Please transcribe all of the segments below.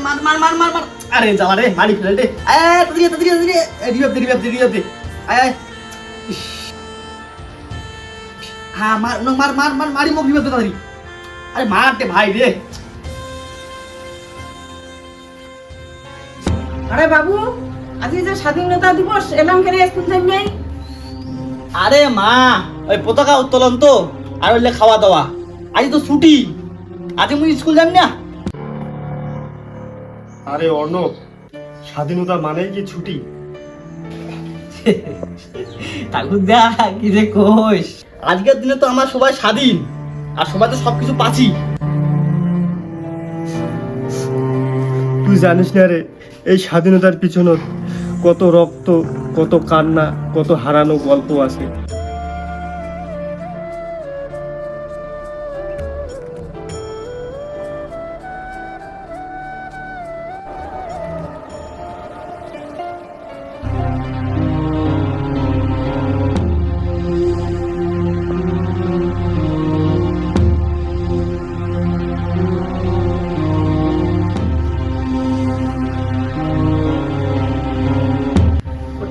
মার মার মার মার মার আরে জ্বালা রে মারি ফেলে রে রিভাইভ দে আয় আয় হ্যাঁ মার মার মার মার মারি মুখ রিভাইভ দে তাড়াতাড়ি আরে মারতে ভাই রে আরে বাবু আজকে যে স্বাধীনতা দিবস এলাম কেন স্কুল টাইম নেই? আরে মা ওই পতাকা উত্তোলন তো আর হইলে খাওয়া দাওয়া আজ তো ছুটি আজ মুই স্কুল যাম না আরে অর্ণব, স্বাধীনতা মানেই কি ছুটি? ঠাকুরদা কি যে কইস আজকের দিনে তো আমরা সবাই স্বাধীন আর সবাই তো সবকিছু পাচ্ছি। তুই জানিস না রে, এই স্বাধীনতার পিছনে কত রক্ত, কত কান্না, কত হারানো গল্প আছে।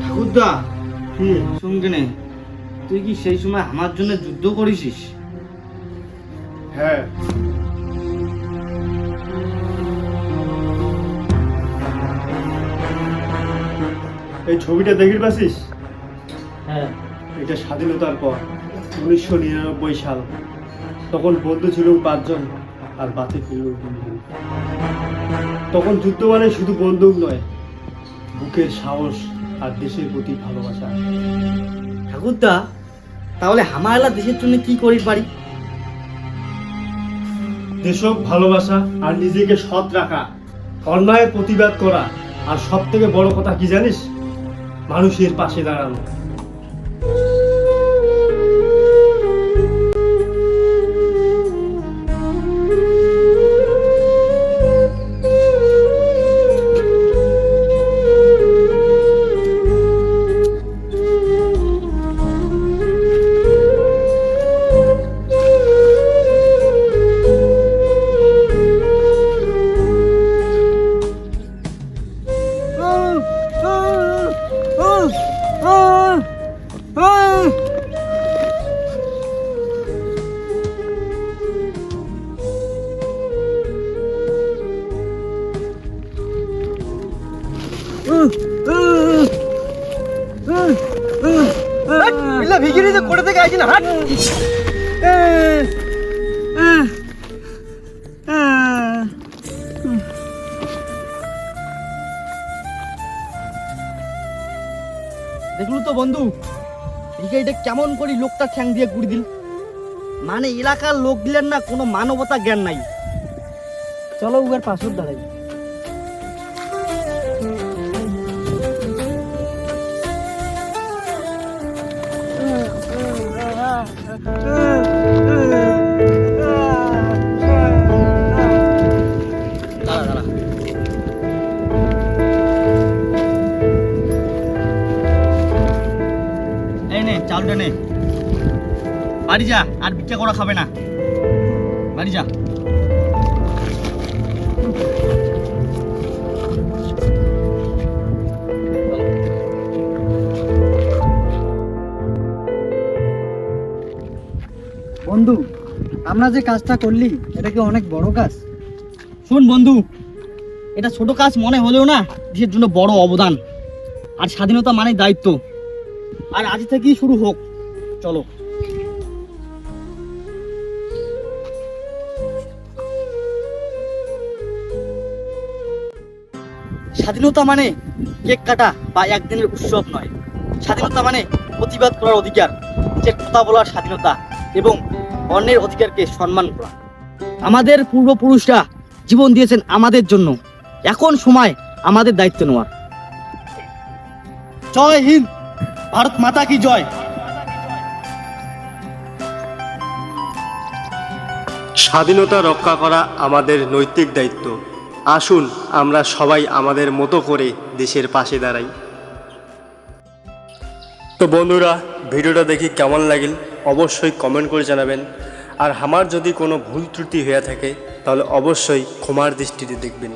ঠাকুরদা শুন কেনে তুই কি সেই সময় আমার জন্য যুদ্ধ করেছিস? হ্যাঁ, এই ছবিটা দেখতে পাচ্ছিস? হ্যাঁ এটা স্বাধীনতার পর 1999 সাল। তখন বন্ধু ছিল 5 জন আর বাতি ছিল 2 জন। তখন যুদ্ধ মানে শুধু বন্দুক নয়, বুকের সাহস আর দেশের প্রতি ভালোবাসা। ঠাকুরদা তাহলে হামারা দেশের জন্য কি করিস পারি? দেশক ভালোবাসা আর নিজেকে সৎ রাখা, অন্যায়ের প্রতিবাদ করা, আর সব থেকে বড় কথা কি জানিস? মানুষের পাশে দাঁড়ানো। ভিগিরি যে করে থেকে আইছি না হাট দেখলু তো বন্ধু এটা কেমন করি লোকটা ঠ্যাং দিয়ে গুড়ি দিল। মানে এলাকার লোক দিলেন না কোনো মানবতা জ্ঞান নাই। চলো উয়ার পাশে দাঁড়াই। চালটা নে, বাড়ি যা, আর ভিক্ষা করা খাবে না, বাড়ি যা। বন্ধু আমরা যে কাজটা করলি এটা কি অনেক বড় কাজ? শোন বন্ধু, এটা ছোট কাজ মনে হলেও না দেশের জন্য বড় অবদান। আর স্বাধীনতা মানে দায়িত্ব। আর আজ থেকেই শুরু হোক, চলো। স্বাধীনতা মানে কেক কাটা বা একদিনের উৎসব নয়। স্বাধীনতা মানে প্রতিবাদ করার অধিকার, নিজের কথা বলার স্বাধীনতা এবং অন্যের অধিকারকে সম্মান করা। আমাদের পূর্বপুরুষরা জীবন দিয়েছেন আমাদের জন্য, এখন সময় আমাদের দায়িত্ব নেওয়ার। জয় হিন্দ, ভারত মাতা কি জয়। স্বাধীনতা রক্ষা করা আমাদের নৈতিক দায়িত্ব। আসুন আমরা সবাই আমাদের মতো করে দেশের পাশে দাঁড়াই। তো বন্ধুরা, ভিডিওটা দেখি কেমন লাগিল অবশ্যই কমেন্ট করে জানাবেন। আর আমার যদি কোনো ভুল ত্রুটি হয়ে থাকে তাহলে অবশ্যই ক্ষমার দৃষ্টিতে দেখবেন।